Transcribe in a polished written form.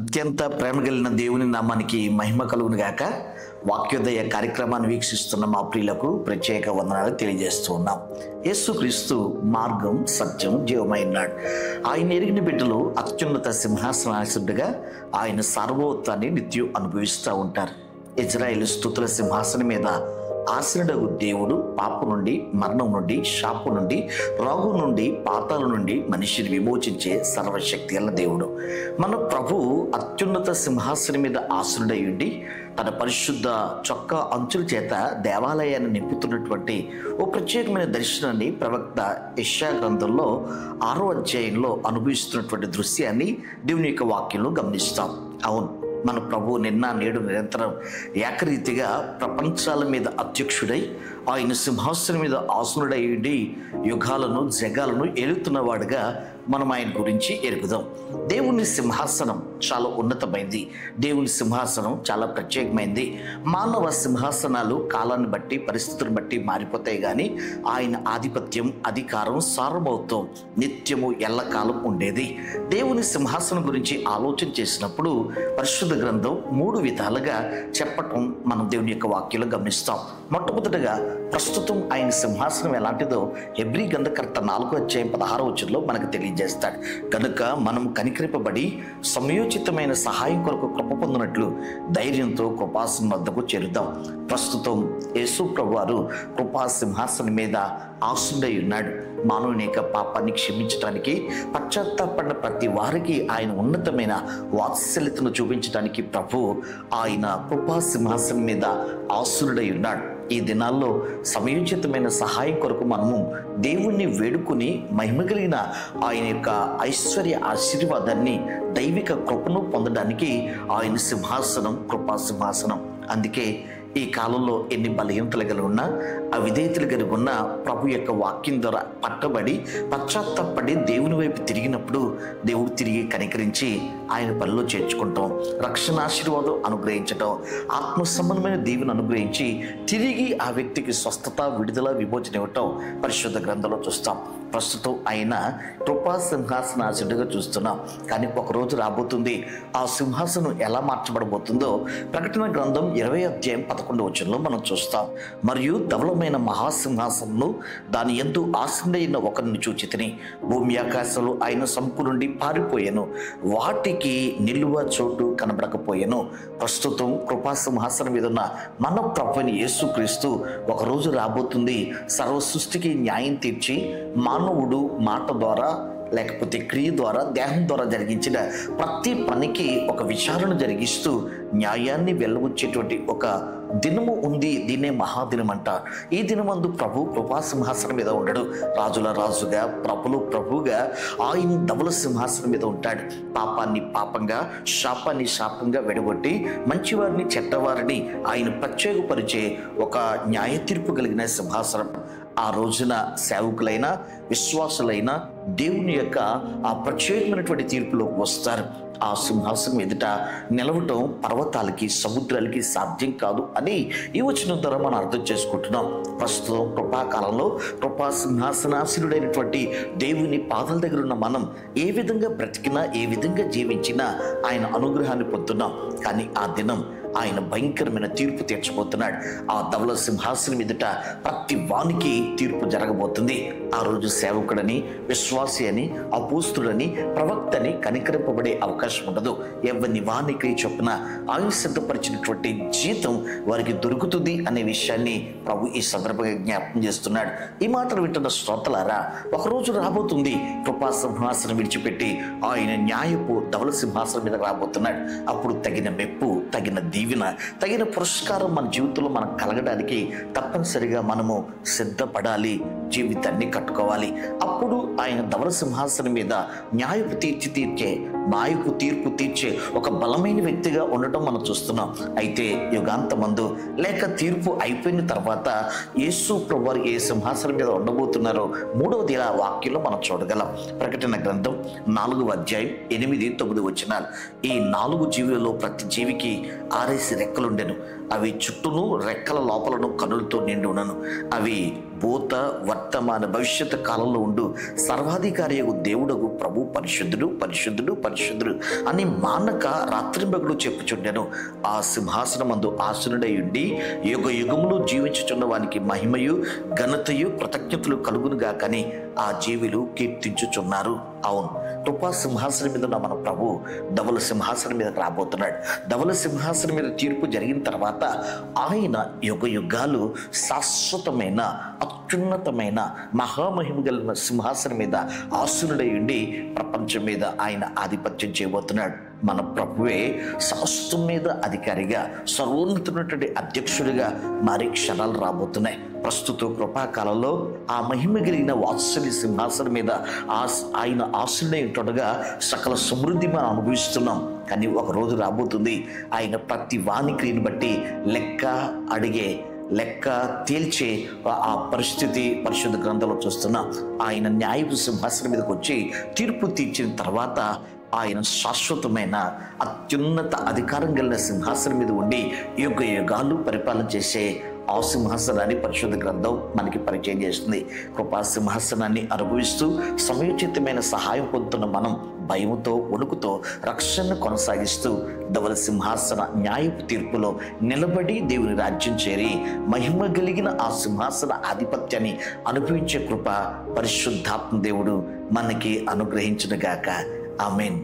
అత్యంత ప్రేమ కలిగిన దేవుని నామానికి మహిమ కలుగును గాక. వాక్యోదయ కార్యక్రమాన్ని వీక్షిస్తున్న మా ప్రియులకు ప్రత్యేక వందనాలు తెలియజేస్తూ ఉన్నాం. యేసుక్రీస్తు మార్గం, సత్యం, జీవమైనాడు. ఆయన ఎరిగిన బిడ్డలు అత్యున్నత సింహాసనాసీనుడిగా ఆయన సార్వభౌమత్వాన్ని నిత్యం అనుభవిస్తూ ఉంటారు. ఇజ్రాయేలు స్తుతుల సింహాసనం మీద ఆసీనుడగు దేవుడు పాపం నుండి, మరణం నుండి, శాపం నుండి, రోగం నుండి, పాతాల నుండి మనిషిని విమోచించే సర్వశక్తి గల దేవుడు. మన ప్రభువు అత్యున్నత సింహాసనం మీద ఆసీనుడై ఉండి తన పరిశుద్ధ చొక్కా అంచుల చేత దేవాలయాన్ని నింపుతున్నటువంటి ఓ ప్రత్యేకమైన దర్శనాన్ని ప్రవక్త యెషయా గ్రంథంలో 6వ అధ్యాయంలో అనుభవిస్తున్నటువంటి దృశ్యాన్ని దేవుని యొక్క వాక్యంలో గమనిస్తాం. అవును, మన ప్రభు నిన్న నేడు నిరంతరం ఏకరీతిగా ప్రపంచాల మీద అధ్యక్షుడై ఆయన సింహాసనం మీద ఆసనుడై ఉండి యుగాలను జగాలను ఏలుతున్నవాడుగా మనం ఆయన గురించి ఎరుగుదాం. దేవుని సింహాసనం చాలా ఉన్నతమైంది. దేవుని సింహాసనం చాలా ప్రత్యేకమైంది. మానవ సింహాసనాలు కాలాన్ని బట్టి, పరిస్థితులను బట్టి మారిపోతాయి, కానీ ఆయన ఆధిపత్యం, అధికారం, సార్వభౌమత్వం నిత్యము ఎల్లకాలం ఉండేది. దేవుని సింహాసనం గురించి ఆలోచన చేసినప్పుడు పరిశుద్ధ గ్రంథం 3 విధాలుగా చెప్పటం మనం దేవుని యొక్క వాక్యంలో గమనిస్తాం. మొట్టమొదటిగా ప్రస్తుతం ఆయన సింహాసనం ఎలాంటిదో హెబ్రీ గ్రంథకర్త 4వ అధ్యాయం 16వ వచనంలో మనకు తెలియజేస్తాడు. కనుక మనం కనికరింపబడి సమయోచితమైన సహాయం కొరకు కృప పొందినట్లు ధైర్యంతో కృపాసనం వద్దకు చేరుదాం. ప్రస్తుతం యేసు ప్రభువారు కృపాసింహాసనం మీద ఆసీనుడై ఉన్నాడు. మానవుని యొక్క పాపాన్ని క్షమించడానికి, పశ్చాత్తాపడిన ప్రతి వారికి ఆయన ఉన్నతమైన వాత్సల్యతను చూపించడానికి ప్రభు ఆయన కృపాసింహాసనం మీద ఆసీనుడై ఉన్నాడు. ఈ దినాల్లో సమయోచితమైన సహాయం కొరకు మనము దేవుణ్ణి వేడుకుని మహిమ కలిగిన ఆయన యొక్క ఐశ్వర్య ఆశీర్వాదాన్ని, దైవిక కృపను పొందడానికి ఆయన సింహాసనం కృపాసింహాసనం. అందుకే ఈ కాలంలో ఎన్ని బలహీనతలు కలిగి ఉన్నా, అవిధేయతలు కలిగి ఉన్నా ప్రభు యొక్క వాక్యం ద్వారా పట్టబడి పశ్చాత్తాపడి దేవుని వైపు తిరిగినప్పుడు దేవుడు తిరిగి కనికరించి ఆయన పనిలో చేర్చుకుంటాం, రక్షణ ఆశీర్వాదం అనుగ్రహించటం, ఆత్మ సంబంధమైన దీవెను అనుగ్రహించి తిరిగి ఆ వ్యక్తికి స్వస్థత, విడుదల, విమోచన ఇవ్వటం పరిశుద్ధ గ్రంథంలో చూస్తాం. ప్రస్తుతం ఆయన కృపా సింహాసనాసీనుడిగా చూస్తున్నాం. కానీ ఒకరోజు రాబోతుంది, ఆ సింహాసనం ఎలా మార్చబడబోతుందో ప్రకటన గ్రంథం 20వ అధ్యాయం 11వ వచనంలో మనం చూస్తాం. మరియు ధవలమైన మహాసింహాసనము దాని యందు ఆసీనుడైన ఒకరిని చూచితిని. భూమి ఆకాశాలు ఆయన సముఖం నుండి పారిపోయాను, వాటికి నిలువ చోటు కనబడకపోయాను. ప్రస్తుతం కృపా సింహాసనం మీద ఉన్న మన ప్రభువైన యేసుక్రీస్తు ఒకరోజు రాబోతుంది, సర్వ సృష్టికి న్యాయం తీర్చి మానవుడు మాట ద్వారా లేకపోతే క్రియ ద్వారా, దేహం ద్వారా జరిగించిన ప్రతి పనికి ఒక విచారణ జరిగిస్తూ న్యాయాన్ని వెల్లవచ్చేటువంటి ఒక దినము ఉంది. దీన్నే మహాదినం అంట. ఈ దినమందు ప్రభు కృపాసింహాసనం మీద ఉండడు. రాజుల రాజుగా, ప్రభులు ప్రభువుగా ఆయన ధవల సింహాసనం మీద ఉంటాడు. పాపాన్ని పాపంగా, శాపాన్ని శాపంగా విడగొట్టి మంచివారిని చెడ్డవారిని ఆయన ప్రత్యేకపరిచే ఒక న్యాయ తీర్పు కలిగిన సింహాసనం. ఆ రోజున సేవకులైన, విశ్వాసులైన దేవుని యొక్క ఆ ప్రత్యేకమైనటువంటి తీర్పులోకి వస్తారు. ఆ సింహాసనం ఎదుట నిలవటం పర్వతాలకి, సముద్రాలకి సాధ్యం కాదు అని ఈ వచనం ద్వారా మనం అర్థం చేసుకుంటున్నాం. ప్రస్తుతం కృపాకాలంలో కృపా సింహాసనాసీనుడైనటువంటి దేవుని పాదాల దగ్గర ఉన్న మనం ఏ విధంగా బ్రతికినా, ఏ విధంగా జీవించినా ఆయన అనుగ్రహాన్ని పొందుతున్నాం. కానీ ఆ దినం ఆయన భయంకరమైన తీర్పు తీర్చబోతున్నాడు. ఆ ధవల సింహాసనం ఎదుట ప్రతి వానికి తీర్పు జరగబోతుంది. ఆ రోజు సేవకుడని, విశ్వాసి అని, అపోస్తుడని, ప్రవక్తని కనికరింపబడే అవకాశం ఉండదు. ఎవరిని వానికి చొప్పున ఆయన సిద్ధపరిచినటువంటి జీతం వారికి దొరుకుతుంది అనే విషయాన్ని ప్రభు ఈ సందర్భంగా జ్ఞాపకం చేస్తున్నాడు. ఈ మాటలు వింటున్న శ్రోతలారా, ఒకరోజు రాబోతుంది కృపా సింహాసనం విడిచిపెట్టి ఆయన న్యాయపు ధవల సింహాసనం మీద రాబోతున్నాడు. అప్పుడు తగిన మెప్పు, తగిన దీవెన, తగిన పురస్కారం మన జీవితంలో మనకు కలగడానికి తప్పనిసరిగా మనము సిద్ధపడాలి, జీవితాన్ని కట్టుకోవాలి. అప్పుడు ఆయన ధవల సింహాసనం మీద న్యాయపు తీర్పు తీర్చే ఒక బలమైన వ్యక్తిగా ఉండటం మనం చూస్తున్నాం. అయితే యుగాంతమందు లేక తీర్పు అయిపోయిన తర్వాత యేసు ప్రభువారు ఏ సింహాసనం మీద ఉండబోతున్నారో 3వ వాక్యంలో మనం చూడగలం. ప్రకటన గ్రంథం 4వ అధ్యాయం 8, 9 వచనాలు. ఈ 4 జీవులలో ప్రతి జీవికి 6 రెక్కలుండెను. అవి చుట్టూను రెక్కల లోపలను కనులతో నిండి ఉన్నను. అవి భూత వర్తమాన భవిష్యత్ కాలంలో ఉండు సర్వాధికారియగు దేవుడగు ప్రభు పరిశుద్ధుడు పరిశుద్ధుడు పరిశుద్ధుడు అని మానక రాత్రింబగలు చెప్పుచుండెను. ఆ సింహాసనమందు ఆసనుడై ఉండి యుగ యుగములు జీవించుచున్న వానికి మహిమయు ఘనతయు కృతజ్ఞతలు కలుగునుగా కానీ ఆ జీవులు కీర్తించుచున్నారు. అవును, కృపా సింహాసనం మీద ఉన్న మన ప్రభు ధవల సింహాసనం మీద రాబోతున్నాడు. ధవల సింహాసనం మీద తీర్పు జరిగిన తర్వాత ఆయన యుగ యుగాలు శాశ్వతమైన అత్యున్నతమైన మహామహిమ కలిగిన సింహాసనం మీద ఆసనుడై ఉండి ప్రపంచం మీద ఆయన ఆధిపత్యం చేయబోతున్నాడు. మన ప్రభువే శాస్త్రం మీద అధికారిగా సర్వోన్నతమైనటువంటి అధ్యక్షుడిగా మారే క్షణాలు రాబోతున్నాయి. ప్రస్తుత కృపాకాలంలో ఆ మహిమ కలిగిన వాత్సల్య సింహాసనం మీద ఆయన ఆశుడై ఉంటుండగా సకల సమృద్ధి మనం అనుభవిస్తున్నాం. కానీ ఒక రోజు రాబోతుంది ఆయన ప్రతి వాని క్రియను బట్టి లెక్క తేల్చే ఆ పరిస్థితి పరిశుద్ధ గ్రంథంలో చూస్తున్నాం. ఆయన న్యాయపు సింహాసనం మీదకి వచ్చి తీర్పు తీర్చిన తర్వాత ఆయన శాశ్వతమైన అత్యున్నత అధికారం కలిగిన సింహాసనం మీద ఉండి యుగ యుగాలు పరిపాలన చేసే ఆ సింహాసనాన్ని పరిశుద్ధ గ్రంథం మనకి పరిచయం చేస్తుంది. కృపా సింహాసనాన్ని అనుభవిస్తూ సమయోచితమైన సహాయం పొందుతున్న మనం భయముతో వణుకుతో రక్షణను కొనసాగిస్తూ ధవల సింహాసన న్యాయపు తీర్పులో నిలబడి దేవుని రాజ్యం చేరి మహిమ కలిగిన ఆ సింహాసన ఆధిపత్యాన్ని అనుభవించే కృప పరిశుద్ధాత్మ దేవుడు మనకి అనుగ్రహించునుగాక. ఆమేన్.